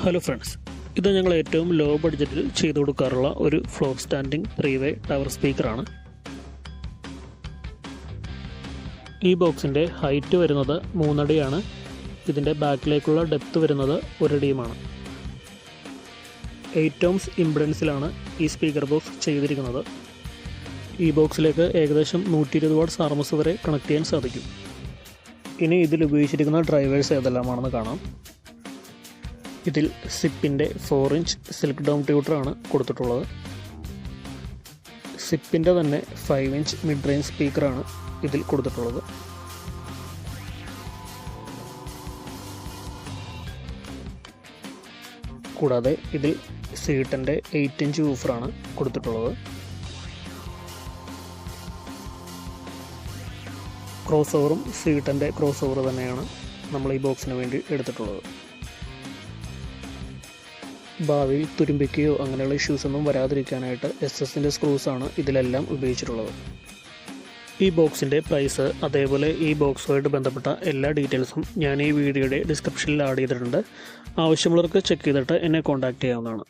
Hello friends, ഇത് ഞങ്ങൾ ഏറ്റവും ലോ ബഡ്ജറ്റിൽ ചെയ്തു കൊടുക്കാറുള്ള ഒരു ഫ്ലോർ സ്റ്റാൻഡിംഗ് 3-വേ ടവർ സ്പീക്കറാണ്. ഈ ബോക്സിൻ്റെ ഹൈറ്റ് വരുന്നത് 3 അടിയാണ്. ഇതിൻ്റെ ബാക്കിലേക്കുള്ള ഡെപ്ത് വരുന്നത് 1 അടിയുമാണ്. 8 ohms ഇംപിഡൻസിലാണ് ഈ സ്പീക്കർ ബോക്സ് ചെയ്തിരിക്കുന്നത്. ഈ ബോക്സിലേക്ക് ഏകദേശം 120 വാട്ട്സ് RMS വരെ കണക്ട് ചെയ്യാൻ സാധിക്കും. ഇനി ഇതിൽ ഉപയോഗിച്ചിരിക്കുന്ന ഡ്രൈവേഴ്സ് ഏതെല്ലാമാണെന്ന് കാണാം. ഇതിൽ സിപ്പിൻ്റെ 4 ഇഞ്ച് സിൽക്ക് ഡോം ട്യൂട്ടറാണ് കൊടുത്തിട്ടുള്ളത്. സിപ്പിൻ്റെ തന്നെ 5 ഇഞ്ച് മിഡ് റേഞ്ച് സ്പീക്കറാണ് ഇതിൽ കൊടുത്തിട്ടുള്ളത്. കൂടാതെ ഇതിൽ സീട്ടൻ്റെ 8 ഇഞ്ച് വൂഫറാണ് കൊടുത്തിട്ടുള്ളത്. ക്രോസ് ഓവറും സീട്ടൻ്റെ ക്രോസ് ഓവർ തന്നെയാണ് നമ്മൾ ഈ ബോക്സിന് വേണ്ടി എടുത്തിട്ടുള്ളത്. ഭാവിയിൽ തുരുമ്പിക്കുകയോ അങ്ങനെയുള്ള ഇഷ്യൂസൊന്നും വരാതിരിക്കാനായിട്ട് SS-ൻ്റെ സ്ക്രൂസാണ് ഇതിലെല്ലാം ഉപയോഗിച്ചിട്ടുള്ളത്. ഈ ബോക്സിൻ്റെ പ്രൈസ്, അതേപോലെ ഈ ബോക്സുമായിട്ട് ബന്ധപ്പെട്ട എല്ലാ ഡീറ്റെയിൽസും ഞാൻ ഈ വീഡിയോയുടെ ഡിസ്ക്രിപ്ഷനിൽ ആഡ് ചെയ്തിട്ടുണ്ട്. ആവശ്യമുള്ളവർക്ക് ചെക്ക് ചെയ്തിട്ട് എന്നെ കോൺടാക്റ്റ് ചെയ്യാവുന്നതാണ്.